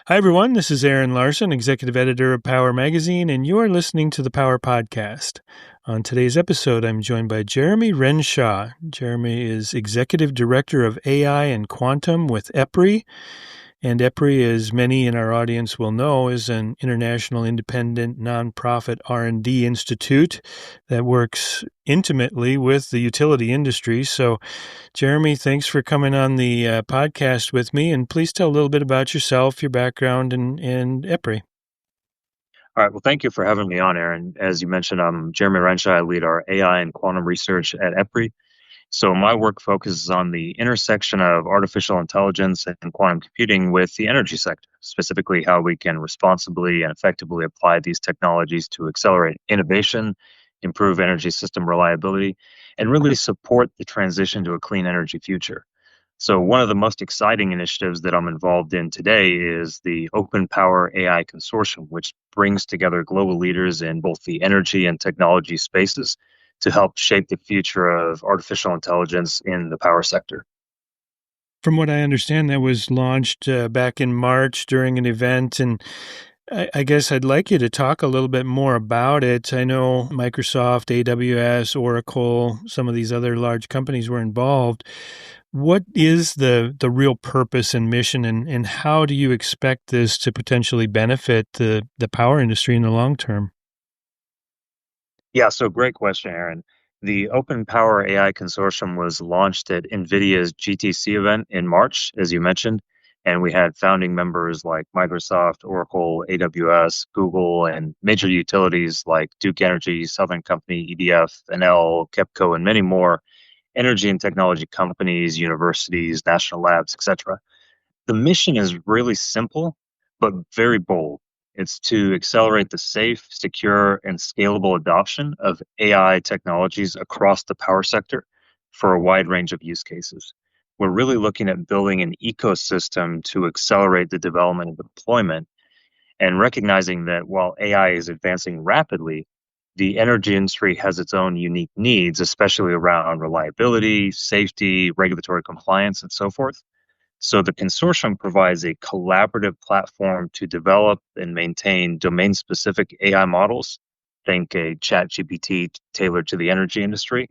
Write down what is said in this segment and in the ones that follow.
Hi, everyone. This is Aaron Larson, executive editor of Power Magazine, and you're listening to the Power Podcast. On today's episode, I'm joined by Jeremy Renshaw. Jeremy is executive director of AI and Quantum with EPRI. And EPRI, as many in our audience will know, is an international independent nonprofit R&D institute that works intimately with the utility industry. So, Jeremy, thanks for coming on the podcast with me. And please tell a little bit about yourself, your background, and EPRI. All right. Well, thank you for having me on, Aaron. As you mentioned, I'm Jeremy Renshaw. I lead our AI and quantum research at EPRI. So my work focuses on the intersection of artificial intelligence and quantum computing with the energy sector, specifically how we can responsibly and effectively apply these technologies to accelerate innovation, improve energy system reliability, and really support the transition to a clean energy future. So, one of the most exciting initiatives that I'm involved in today is the Open Power AI Consortium, which brings together global leaders in both the energy and technology spaces to help shape the future of artificial intelligence in the power sector. From what I understand, that was launched back in March during an event, and I guess I'd like you to talk a little bit more about it. I know Microsoft, AWS, Oracle, some of these other large companies were involved. What is the real purpose and mission, and how do you expect this to potentially benefit the power industry in the long term? Yeah, so great question, Aaron. The Open Power AI Consortium was launched at NVIDIA's GTC event in March, as you mentioned, and we had founding members like Microsoft, Oracle, AWS, Google, and major utilities like Duke Energy, Southern Company, EDF, Enel, KEPCO, and many more energy and technology companies, universities, national labs, etc. The mission is really simple, but very bold. It's to accelerate the safe, secure, and scalable adoption of AI technologies across the power sector for a wide range of use cases. We're really looking at building an ecosystem to accelerate the development and deployment, and recognizing that while AI is advancing rapidly, the energy industry has its own unique needs, especially around reliability, safety, regulatory compliance, and so forth. So the consortium provides a collaborative platform to develop and maintain domain-specific AI models. Think a ChatGPT tailored to the energy industry,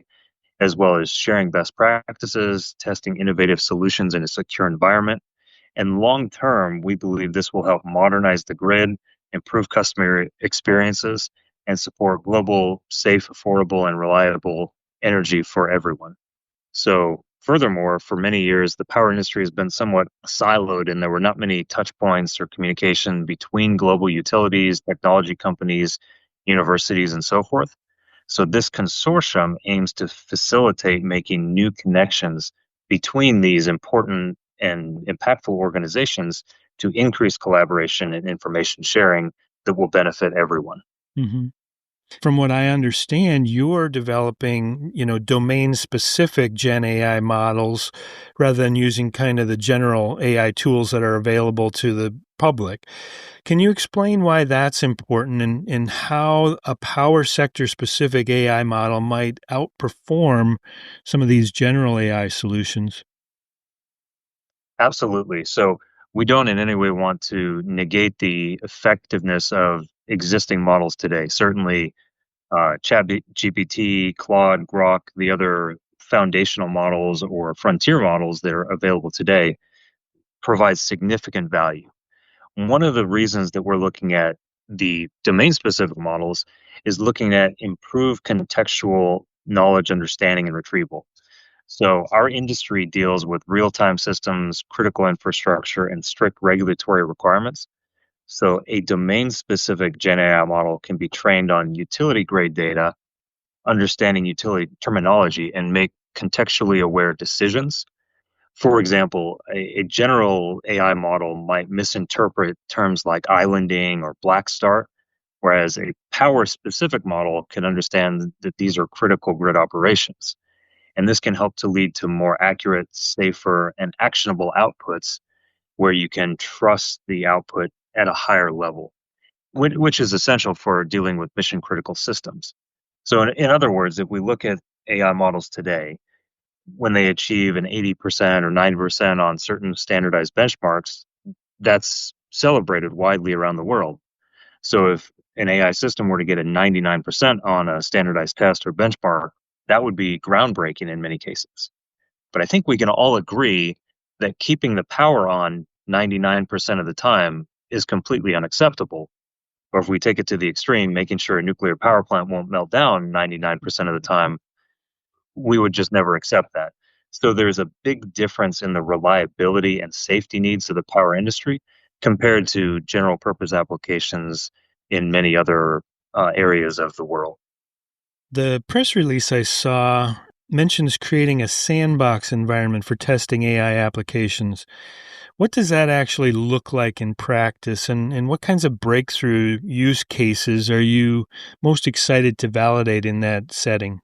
as well as sharing best practices, testing innovative solutions in a secure environment. And long term, we believe this will help modernize the grid, improve customer experiences, and support global, safe, affordable, and reliable energy for everyone. So, furthermore, for many years, the power industry has been somewhat siloed, and there were not many touch points or communication between global utilities, technology companies, universities, and so forth. So, this consortium aims to facilitate making new connections between these important and impactful organizations to increase collaboration and information sharing that will benefit everyone. Mm-hmm. From what I understand, you're developing, domain-specific Gen AI models rather than using kind of the general AI tools that are available to the public. Can you explain why that's important and how a power sector-specific AI model might outperform some of these general AI solutions? Absolutely. So we don't in any way want to negate the effectiveness of existing models today. Certainly, ChatGPT, Claude, Grok, the other foundational models or frontier models that are available today provide significant value. One of the reasons that we're looking at the domain specific models is looking at improved contextual knowledge, understanding, and retrieval. So, our industry deals with real time systems, critical infrastructure, and strict regulatory requirements. So, a domain specific Gen AI model can be trained on utility grade data, understanding utility terminology, and make contextually aware decisions. For example, a general AI model might misinterpret terms like islanding or black start, whereas a power specific model can understand that these are critical grid operations. And this can help to lead to more accurate, safer, and actionable outputs where you can trust the output at a higher level, which is essential for dealing with mission critical systems. So, in other words, if we look at AI models today, when they achieve an 80% or 90% on certain standardized benchmarks, that's celebrated widely around the world. So if an AI system were to get a 99% on a standardized test or benchmark, that would be groundbreaking in many cases. But I think we can all agree that keeping the power on 99% of the time is completely unacceptable. Or if we take it to the extreme, making sure a nuclear power plant won't melt down 99% of the time, we would just never accept that. So there's a big difference in the reliability and safety needs of the power industry compared to general purpose applications in many other areas of the world. The press release I saw mentions creating a sandbox environment for testing AI applications. What does that actually look like in practice, and what kinds of breakthrough use cases are you most excited to validate in that setting?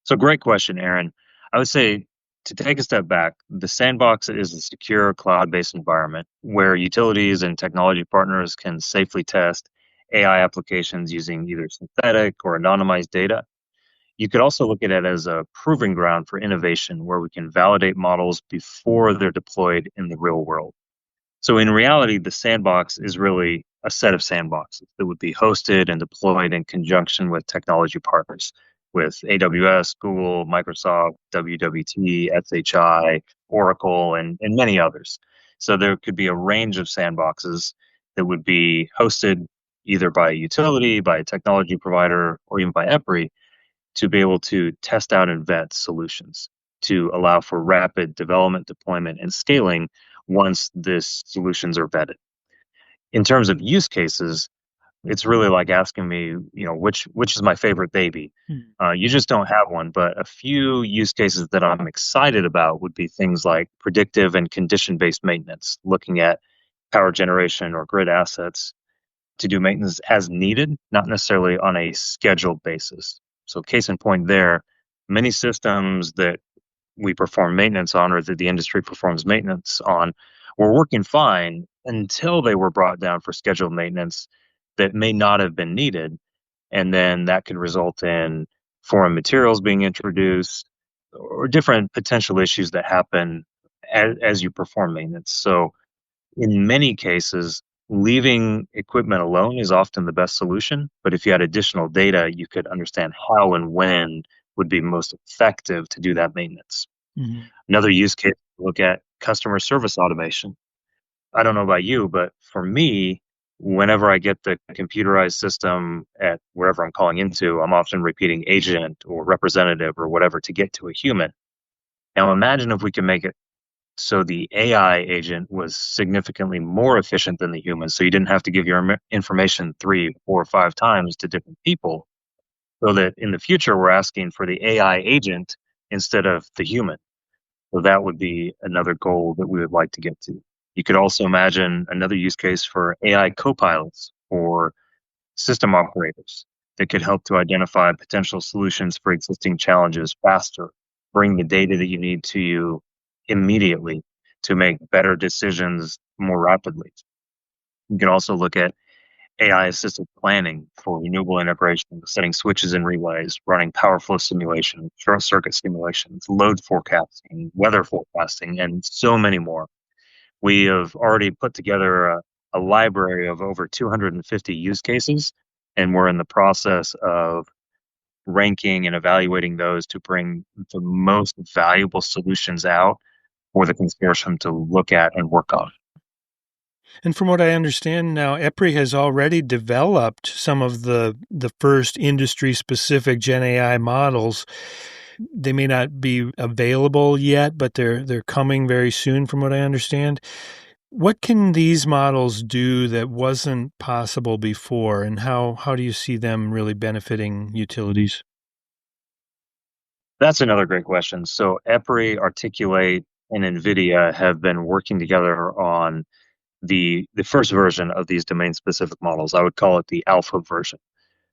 So, great question, Aaron. I would say to take a step back, the sandbox is a secure cloud based environment where utilities and technology partners can safely test AI applications using either synthetic or anonymized data. You could also look at it as a proving ground for innovation where we can validate models before they're deployed in the real world. So in reality, the sandbox is really a set of sandboxes that would be hosted and deployed in conjunction with technology partners with AWS, Google, Microsoft, WWT, SHI, Oracle, and many others. So there could be a range of sandboxes that would be hosted either by a utility, by a technology provider, or even by EPRI to be able to test out and vet solutions to allow for rapid development, deployment, and scaling once these solutions are vetted. In terms of use cases, it's really like asking me, which is my favorite baby. Hmm. You just don't have one, but a few use cases that I'm excited about would be things like predictive and condition-based maintenance, looking at power generation or grid assets to do maintenance as needed, not necessarily on a scheduled basis. So, case in point, there, many systems that we perform maintenance on or that the industry performs maintenance on were working fine until they were brought down for scheduled maintenance that may not have been needed. And then that could result in foreign materials being introduced or different potential issues that happen as you perform maintenance. So, in many cases, leaving equipment alone is often the best solution. But if you had additional data, you could understand how and when would be most effective to do that maintenance. Mhm. Another use case, look at customer service automation. I don't know about you, but for me, whenever I get the computerized system at wherever I'm calling into, I'm often repeating agent or representative or whatever to get to a human. Now imagine if we can make it so the AI agent was significantly more efficient than the human. So you didn't have to give your information 3, 4, 5 times to different people. So that in the future, we're asking for the AI agent instead of the human. So that would be another goal that we would like to get to. You could also imagine another use case for AI copilots or system operators that could help to identify potential solutions for existing challenges faster, bring the data that you need to you immediately to make better decisions more rapidly. You can also look at AI assisted planning for renewable integration, setting switches and relays, running power flow simulations, short circuit simulations, load forecasting, weather forecasting, and so many more. We have already put together a library of over 250 use cases, and we're in the process of ranking and evaluating those to bring the most valuable solutions out for the consortium to look at and work on. And from what I understand now, EPRI has already developed some of the first industry-specific Gen AI models. They may not be available yet, but they're coming very soon, from what I understand. What can these models do that wasn't possible before, and how do you see them really benefiting utilities? That's another great question. So EPRI, Articulate, and NVIDIA have been working together on the first version of these domain specific models. I would call it the alpha version.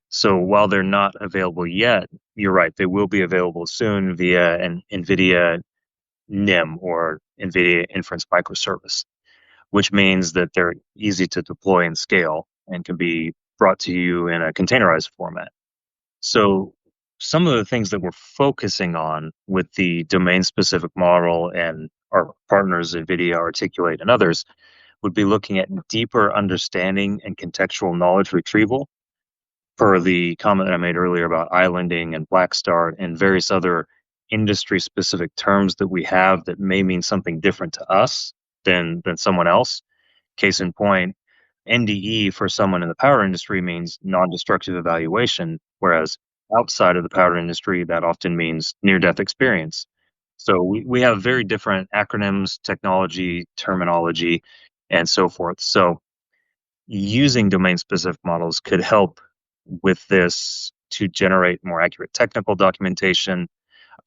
So while they're not available yet, you're right, they will be available soon via an NVIDIA NIM or NVIDIA Inference Microservice, which means that they're easy to deploy and scale and can be brought to you in a containerized format. So some of the things that we're focusing on with the domain specific model and our partners, NVIDIA, Articulate, and others, would be looking at deeper understanding and contextual knowledge retrieval per the comment that I made earlier about islanding and black start and various other industry specific terms that we have that may mean something different to us than someone else. Case in point, NDE for someone in the power industry means non-destructive evaluation, whereas outside of the power industry, that often means near-death experience. So we have very different acronyms, technology, terminology, and so forth. So using domain-specific models could help with this to generate more accurate technical documentation,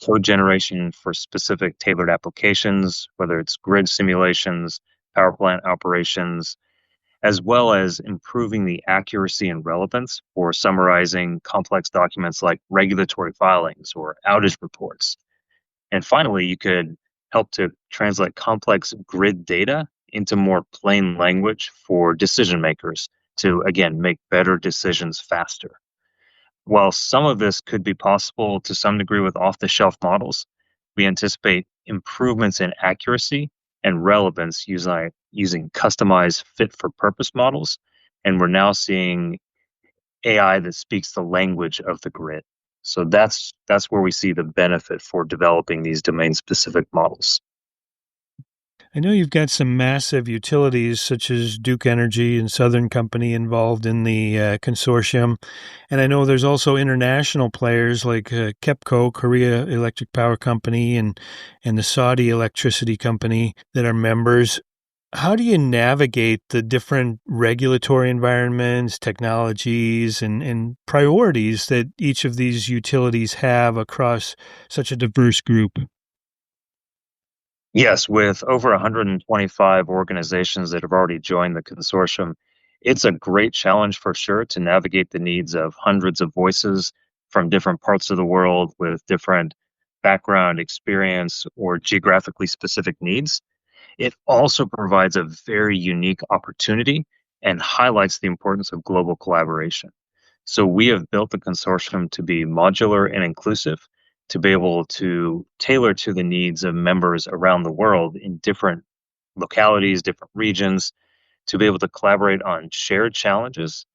code generation for specific tailored applications, whether it's grid simulations, power plant operations, as well as improving the accuracy and relevance for summarizing complex documents like regulatory filings or outage reports. And finally, you could help to translate complex grid data into more plain language for decision makers to, again, make better decisions faster. While some of this could be possible to some degree with off the shelf models, we anticipate improvements in accuracy and relevance using customized fit for purpose models. And we're now seeing AI that speaks the language of the grid. So that's where we see the benefit for developing these domain specific models. I know you've got some massive utilities such as Duke Energy and Southern Company involved in the consortium. And I know there's also international players like KEPCO, Korea Electric Power Company, and the Saudi Electricity Company that are members. How do you navigate the different regulatory environments, technologies, and priorities that each of these utilities have across such a diverse group? Yes, with over 125 organizations that have already joined the consortium, it's a great challenge for sure to navigate the needs of hundreds of voices from different parts of the world with different background, experience, or geographically specific needs. It also provides a very unique opportunity and highlights the importance of global collaboration. So we have built the consortium to be modular and inclusive, to be able to tailor to the needs of members around the world in different localities, different regions, to be able to collaborate on shared challenges,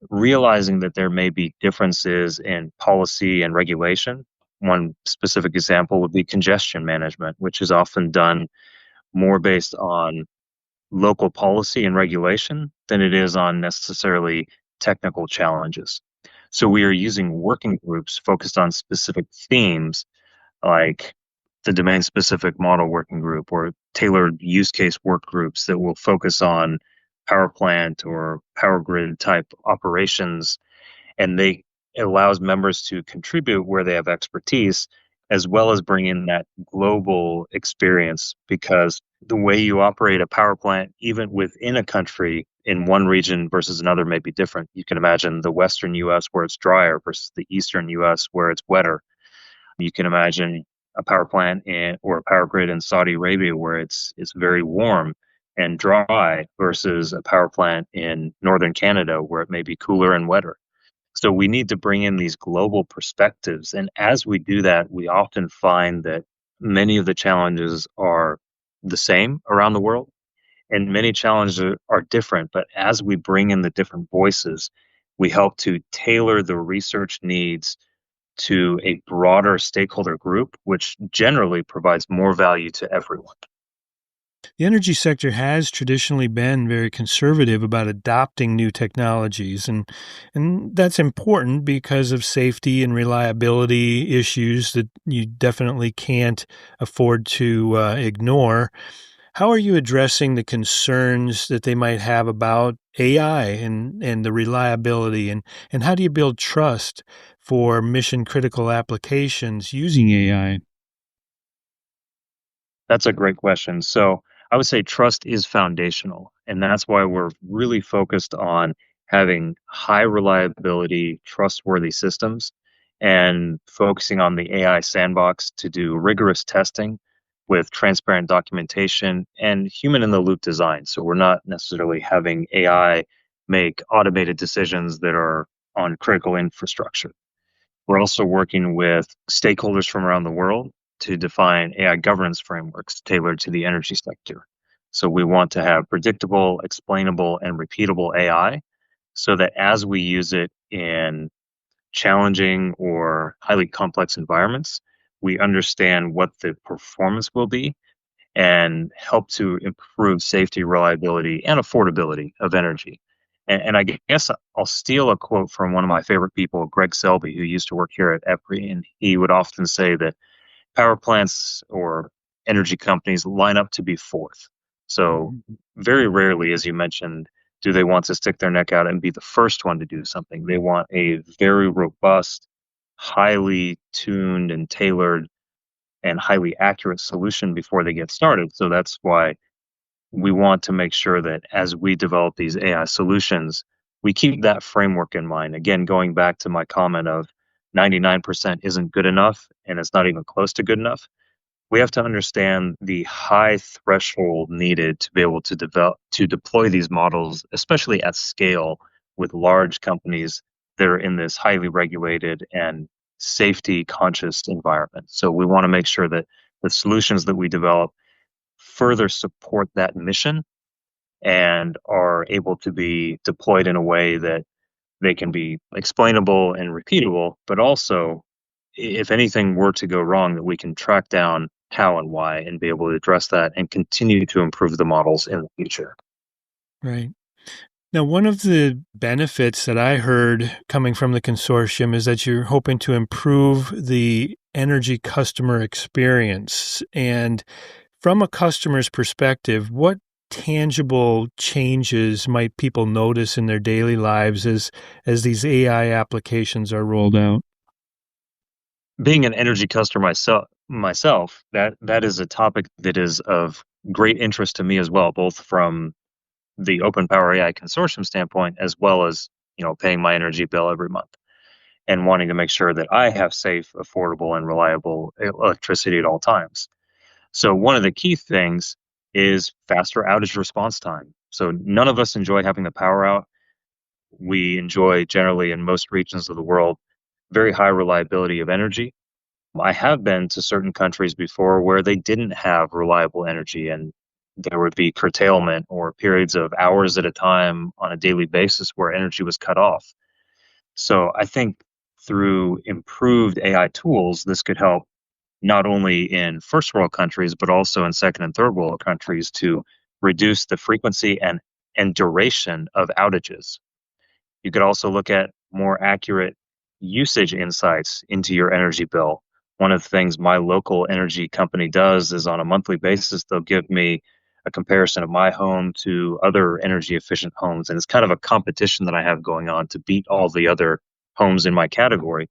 realizing that there may be differences in policy and regulation. One specific example would be congestion management, which is often done more based on local policy and regulation than it is on necessarily technical challenges. So we are using working groups focused on specific themes like the domain specific model working group or tailored use case work groups that will focus on power plant or power grid type operations, and they it allows members to contribute where they have expertise as well as bring in that global experience because the way you operate a power plant even within a country in one region versus another may be different. You can imagine the western US where it's drier versus the eastern US where it's wetter. You can imagine a power plant or a power grid in Saudi Arabia where it's very warm and dry versus a power plant in northern Canada where it may be cooler and wetter. So we need to bring in these global perspectives. And as we do that, we often find that many of the challenges are the same around the world, and many challenges are different. But as we bring in the different voices, we help to tailor the research needs to a broader stakeholder group, which generally provides more value to everyone. The energy sector has traditionally been very conservative about adopting new technologies, and that's important because of safety and reliability issues that you definitely can't afford to ignore. How are you addressing the concerns that they might have about AI and the reliability, and how do you build trust for mission critical applications using AI? That's a great question. So I would say trust is foundational, and that's why we're really focused on having high reliability, trustworthy systems and focusing on the AI sandbox to do rigorous testing with transparent documentation and human in the loop design. So we're not necessarily having AI make automated decisions that are on critical infrastructure. We're also working with stakeholders from around the world to define AI governance frameworks tailored to the energy sector. So we want to have predictable, explainable, and repeatable AI so that as we use it in challenging or highly complex environments, we understand what the performance will be and help to improve safety, reliability, and affordability of energy. And I guess I'll steal a quote from one of my favorite people, Greg Selby, who used to work here at EPRI, and he would often say that power plants or energy companies line up to be fourth. So very rarely, as you mentioned, do they want to stick their neck out and be the first one to do something. They want a very robust, highly tuned and tailored and highly accurate solution before they get started. So that's why we want to make sure that as we develop these AI solutions, we keep that framework in mind. Again, going back to my comment of 99% isn't good enough and it's not even close to good enough. We have to understand the high threshold needed to be able to develop to deploy these models, especially at scale with large companies that are in this highly regulated and safety conscious environment. So we want to make sure that the solutions that we develop further support that mission and are able to be deployed in a way that they can be explainable and repeatable, but also, if anything were to go wrong, that we can track down how and why and be able to address that and continue to improve the models in the future. Right. Now, one of the benefits that I heard coming from the consortium is that you're hoping to improve the energy customer experience. And from a customer's perspective, what tangible changes might people notice in their daily lives as these AI applications are rolled out? Being an energy customer myself, that is a topic that is of great interest to me as well, both from the Open Power AI Consortium standpoint as well as paying my energy bill every month and wanting to make sure that I have safe, affordable, and reliable electricity at all times. So one of the key things is faster outage response time. So none of us enjoy having the power out. We enjoy generally in most regions of the world very high reliability of energy. I have been to certain countries before where they didn't have reliable energy and there would be curtailment or periods of hours at a time on a daily basis where energy was cut off. So I think through improved AI tools, this could help not only in first world countries, but also in second and third world countries to reduce the frequency and duration of outages. You could also look at more accurate usage insights into your energy bill. One of the things my local energy company does is on a monthly basis, they'll give me a comparison of my home to other energy efficient homes. And it's kind of a competition that I have going on to beat all the other homes in my category.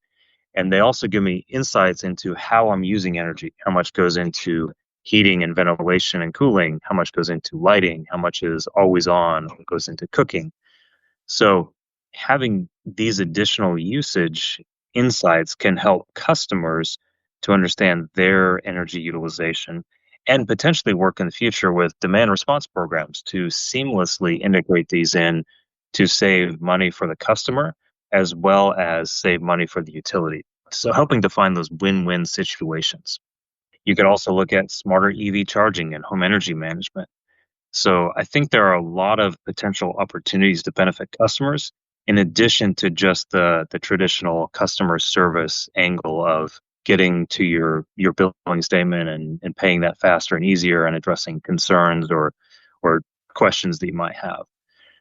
And they also give me insights into how I'm using energy, how much goes into heating and ventilation and cooling, how much goes into lighting, how much is always on, what goes into cooking. So having these additional usage insights can help customers to understand their energy utilization and potentially work in the future with demand response programs to seamlessly integrate these in to save money for the customer as well as save money for the utility. So helping to find those win-win situations. You could also look at smarter EV charging and home energy management. So I think there are a lot of potential opportunities to benefit customers in addition to just the traditional customer service angle of getting to your billing statement and paying that faster and easier and addressing concerns or questions that you might have.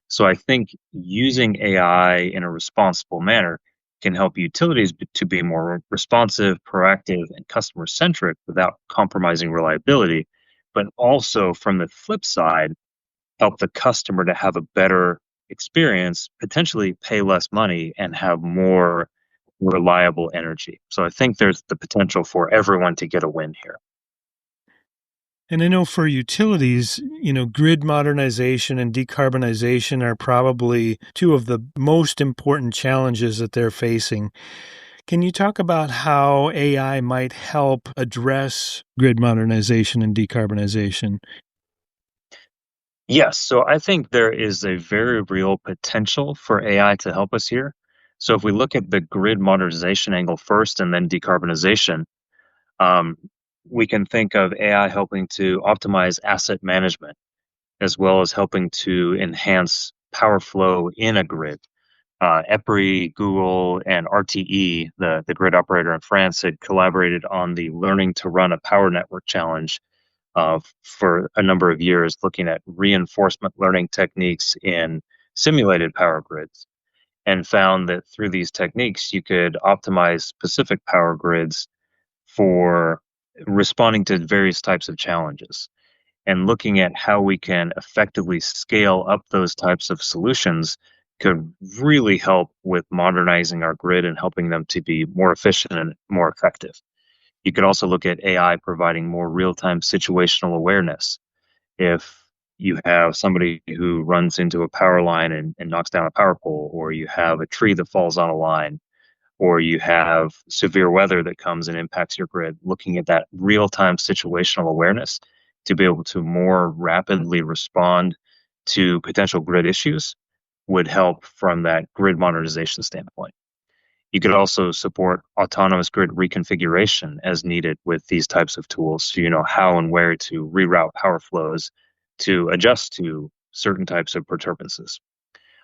So I think using AI in a responsible manner can help utilities to be more responsive, proactive, and customer centric without compromising reliability. But also from the flip side, help the customer to have a better experience, potentially pay less money and have more reliable energy. So I think there's the potential for everyone to get a win here. And I know for utilities, grid modernization and decarbonization are probably two of the most important challenges that they're facing. Can you talk about how AI might help address grid modernization and decarbonization? Yes, so I think there is a very real potential for AI to help us here. So if we look at the grid modernization angle first and then decarbonization, um, we can think of AI helping to optimize asset management. as well as helping to enhance power flow in a grid. EPRI, Google, and RTE, the grid operator in France, had collaborated on the Learning to Run a Power Network challenge for a number of years, looking at reinforcement learning techniques in simulated power grids, and found that through these techniques, you could optimize specific power grids for responding to various types of challenges. And looking at how we can effectively scale up those types of solutions could really help with modernizing our grid and helping them to be more efficient and more effective. You could also look at AI providing more real time situational awareness. If you have somebody who runs into a power line and knocks down a power pole, or you have a tree that falls on a line, or you have severe weather that comes and impacts your grid, looking at that real time situational awareness to be able to more rapidly respond to potential grid issues would help from that grid modernization standpoint. You could also support autonomous grid reconfiguration as needed with these types of tools. So you know how and where to reroute power flows to adjust to certain types of perturbances.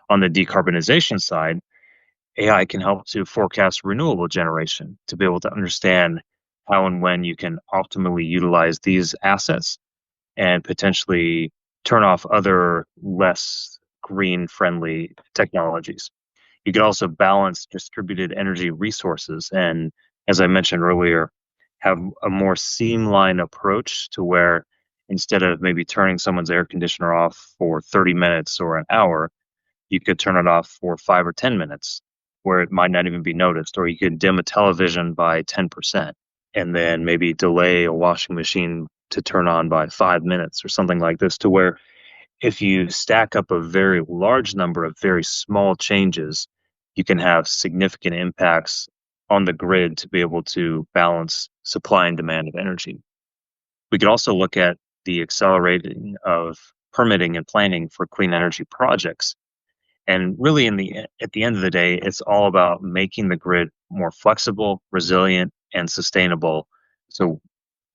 On the decarbonization side, AI can help to forecast renewable generation to be able to understand how and when you can optimally utilize these assets and potentially turn off other less green friendly technologies. You could also balance distributed energy resources and, as I mentioned earlier, have a more streamlined approach to where instead of maybe turning someone's air conditioner off for 30 minutes or an hour, you could turn it off for 5 or 10 minutes where it might not even be noticed, or you could dim a television by 10% and then maybe delay a washing machine to turn on by 5 minutes or something like this, to where if you stack up a very large number of very small changes, you can have significant impacts on the grid to be able to balance supply and demand of energy. We could also look at the accelerating of permitting and planning for clean energy projects. And really, at the end of the day, it's all about making the grid more flexible, resilient, and sustainable. So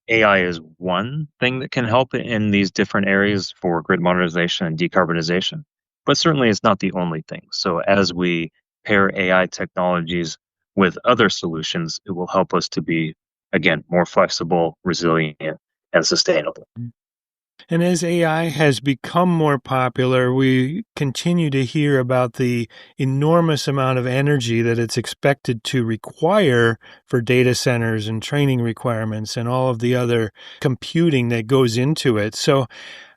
AI is one thing that can help in these different areas for grid modernization and decarbonization, but certainly it's not the only thing. So as we pair AI technologies with other solutions, it will help us to be, again, more flexible, resilient, and sustainable. And as AI has become more popular, we continue to hear about the enormous amount of energy that it's expected to require for data centers and training requirements and all of the other computing that goes into it. So,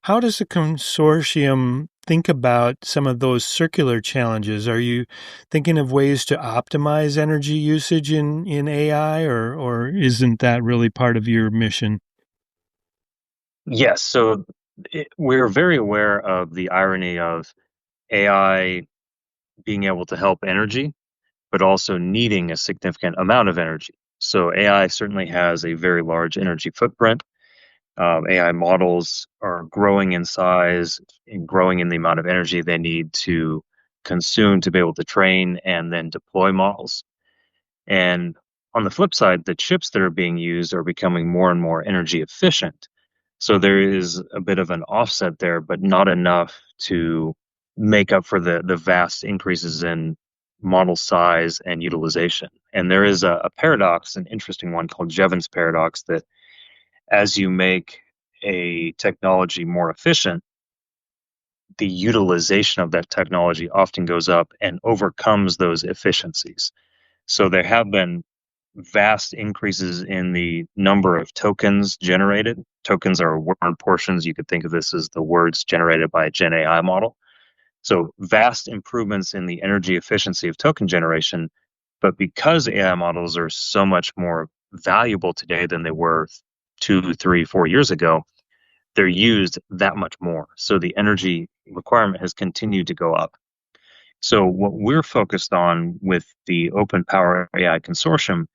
how does the consortium think about some of those circular challenges? Are you thinking of ways to optimize energy usage in AI, or isn't that really part of your mission? Yes, so we're very aware of the irony of AI being able to help energy, but also needing a significant amount of energy. So AI certainly has a very large energy footprint. AI models are growing in size and growing in the amount of energy they need to consume to be able to train and then deploy models. And on the flip side, the chips that are being used are becoming more and more energy efficient. So there is a bit of an offset there, but not enough to make up for the vast increases in model size and utilization. And there is a paradox, an interesting one called Jevons paradox, that as you make a technology more efficient, the utilization of that technology often goes up and overcomes those efficiencies. So there have been vast increases in the number of tokens generated. Tokens are word portions. You could think of this as the words generated by a Gen AI model. So vast improvements in the energy efficiency of token generation. But because AI models are so much more valuable today than they were 2, 3, 4 years ago, they're used that much more. So the energy requirement has continued to go up. So what we're focused on with the Open Power AI Consortium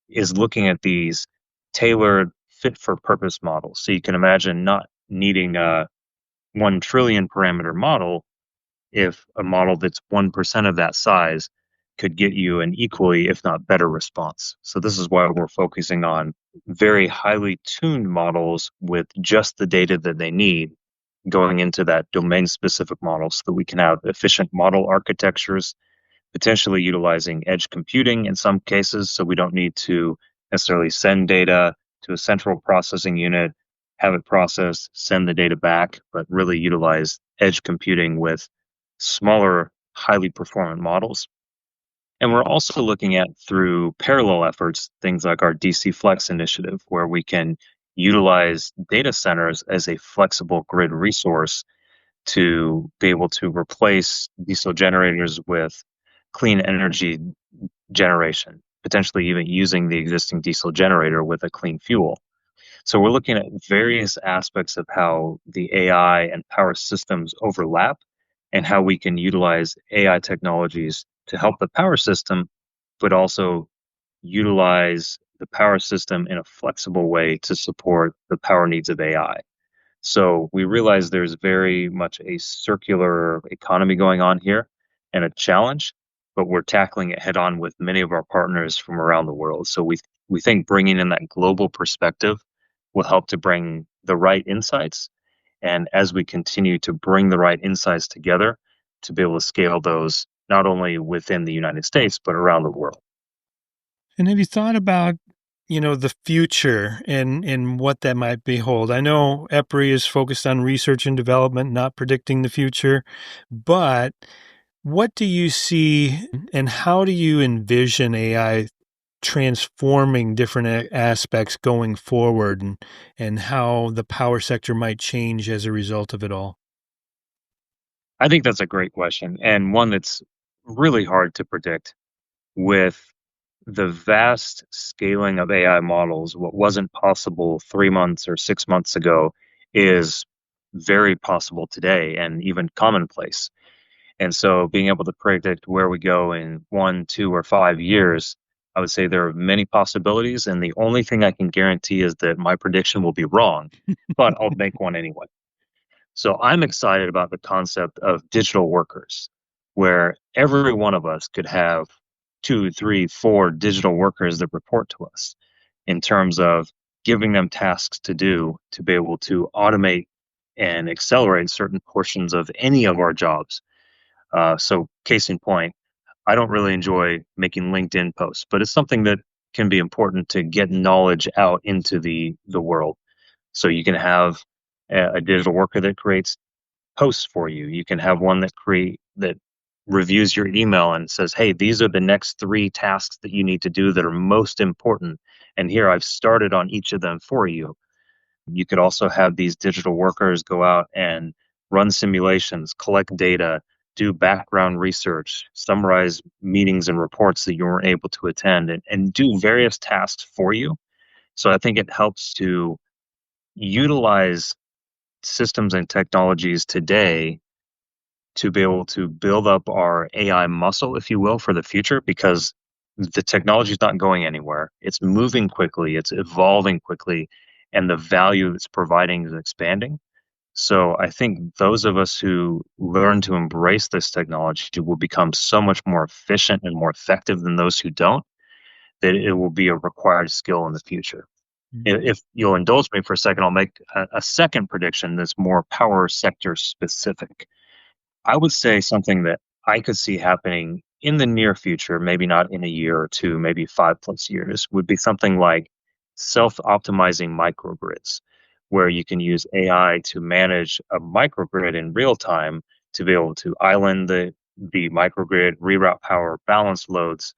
is looking at these tailored fit for purpose models. So you can imagine not needing a 1 trillion parameter model if a model that's 1% of that size could get you an equally, if not better, response. So this is why we're focusing on very highly tuned models with just the data that they need going into that domain specific model so that we can have efficient model architectures, potentially utilizing edge computing in some cases. So we don't need to necessarily send data to a central processing unit, have it processed, send the data back, but really utilize edge computing with smaller, highly performant models. And we're also looking at through parallel efforts, things like our DC Flex initiative, where we can utilize data centers as a flexible grid resource to be able to replace diesel generators with clean energy generation, potentially even using the existing diesel generator with a clean fuel. So we're looking at various aspects of how the AI and power systems overlap and how we can utilize AI technologies to help the power system, but also utilize the power system in a flexible way to support the power needs of AI. So we realize there's very much a circular economy going on here and a challenge, but we're tackling it head on with many of our partners from around the world. So we think bringing in that global perspective will help to bring the right insights. And as we continue to bring the right insights together to be able to scale those not only within the United States, but around the world. And have you thought about, the future and what that might behold? I know EPRI is focused on research and development, not predicting the future, but what do you see and how do you envision AI transforming different aspects going forward and how the power sector might change as a result of it all? I think that's a great question and one that's really hard to predict with the vast scaling of AI models. What wasn't possible 3 months or 6 months ago is very possible today and even commonplace. And so being able to predict where we go in 1, 2, or 5 years, I would say there are many possibilities. And the only thing I can guarantee is that my prediction will be wrong, but I'll make one anyway. So I'm excited about the concept of digital workers, where every one of us could have 2, 3, 4 digital workers that report to us in terms of giving them tasks to do to be able to automate and accelerate certain portions of any of our jobs. So, case in point, I don't really enjoy making LinkedIn posts, but it's something that can be important to get knowledge out into the world. So you can have a digital worker that creates posts for you. You can have one that reviews your email and says, "Hey, these are the next 3 tasks that you need to do that are most important, and here I've started on each of them for you." You could also have these digital workers go out and run simulations, collect data, do background research, summarize meetings and reports that you weren't able to attend, and do various tasks for you. So I think it helps to utilize systems and technologies today to be able to build up our AI muscle, if you will, for the future, because the technology is not going anywhere. It's moving quickly, it's evolving quickly, and the value it's providing is expanding. So I think those of us who learn to embrace this technology will become so much more efficient and more effective than those who don't, that it will be a required skill in the future. If you'll indulge me for a second, I'll make a second prediction that's more power sector specific. I would say something that I could see happening in the near future, maybe not in a year or two, maybe 5+ years, would be something like self optimizing microgrids, where you can use AI to manage a microgrid in real time to be able to island the microgrid, reroute power, balance loads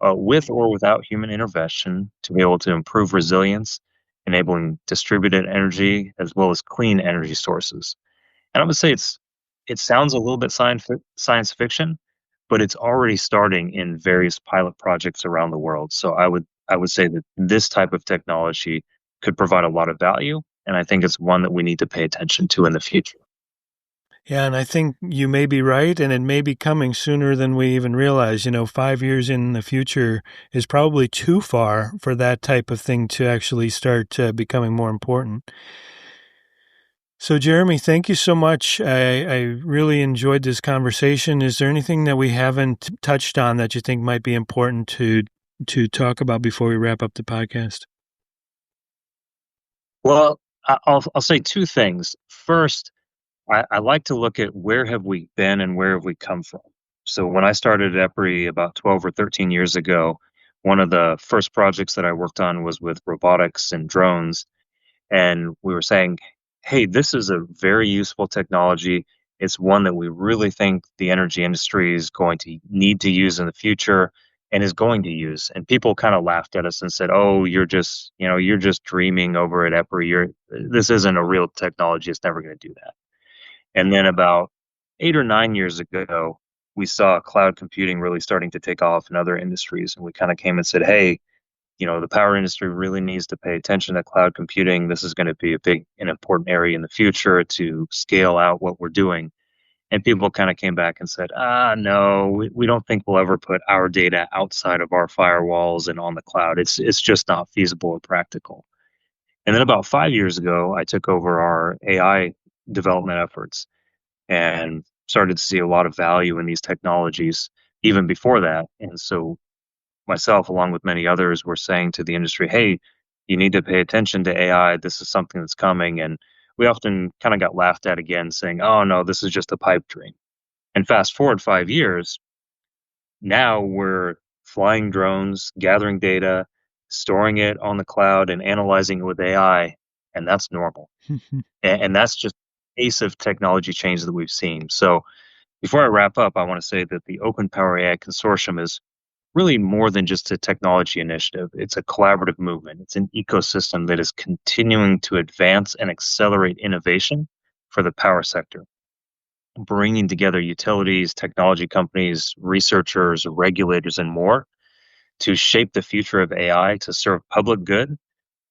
with or without human intervention to be able to improve resilience, enabling distributed energy as well as clean energy sources. And I would say it sounds a little bit science fiction, but it's already starting in various pilot projects around the world. So I would say that this type of technology could provide a lot of value, and I think it's one that we need to pay attention to in the future. Yeah, and I think you may be right, and it may be coming sooner than we even realize. 5 years in the future is probably too far for that type of thing to actually start becoming more important. So, Jeremy, thank you so much. I really enjoyed this conversation. Is there anything that we haven't touched on that you think might be important to talk about before we wrap up the podcast? Well, I'll say 2 things. First, I like to look at where have we been and where have we come from. So when I started at EPRI about 12 or 13 years ago, one of the first projects that I worked on was with robotics and drones. And we were saying, hey, this is a very useful technology. It's one that we really think the energy industry is going to need to use in the future and is going to use. And people kind of laughed at us and said, oh, you're just dreaming over at EPRI. This isn't a real technology. It's never going to do that. And then about 8 or 9 years ago, we saw cloud computing really starting to take off in other industries. And we kind of came and said, hey, the power industry really needs to pay attention to cloud computing. This is going to be a big and important area in the future to scale out what we're doing. And people kind of came back and said, no, we don't think we'll ever put our data outside of our firewalls and on the cloud. It's just not feasible or practical. And then about 5 years ago, I took over our AI development efforts and started to see a lot of value in these technologies even before that. And so myself, along with many others, were saying to the industry, hey, you need to pay attention to AI. This is something that's coming. And we often kind of got laughed at again, saying, oh, no, this is just a pipe dream. And fast forward 5 years, now we're flying drones, gathering data, storing it on the cloud, and analyzing it with AI. And that's normal. And that's just pace of technology change that we've seen. So before I wrap up, I want to say that the Open Power AI Consortium is really more than just a technology initiative. It's a collaborative movement. It's an ecosystem that is continuing to advance and accelerate innovation for the power sector, bringing together utilities, technology companies, researchers, regulators, and more to shape the future of AI to serve public good,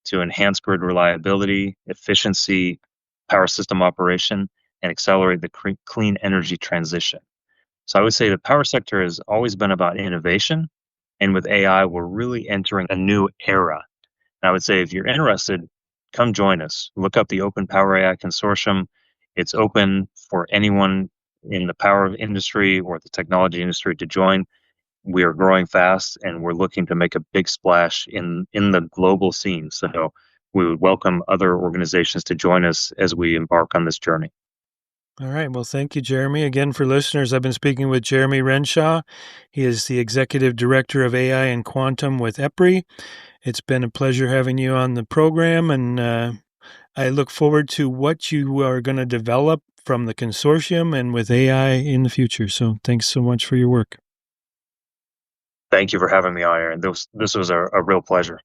to enhance grid reliability, efficiency, power system operation, and accelerate the clean energy transition. So I would say the power sector has always been about innovation. And with AI, we're really entering a new era. And I would say if you're interested, come join us. Look up the Open Power AI Consortium. It's open for anyone in the power industry or the technology industry to join. We are growing fast and we're looking to make a big splash in the global scene. So we would welcome other organizations to join us as we embark on this journey. All right. Well, thank you, Jeremy. Again, for listeners, I've been speaking with Jeremy Renshaw. He is the Executive Director of AI and Quantum with EPRI. It's been a pleasure having you on the program, and I look forward to what you are going to develop from the consortium and with AI in the future. So thanks so much for your work. Thank you for having me on, Aaron. This was a real pleasure.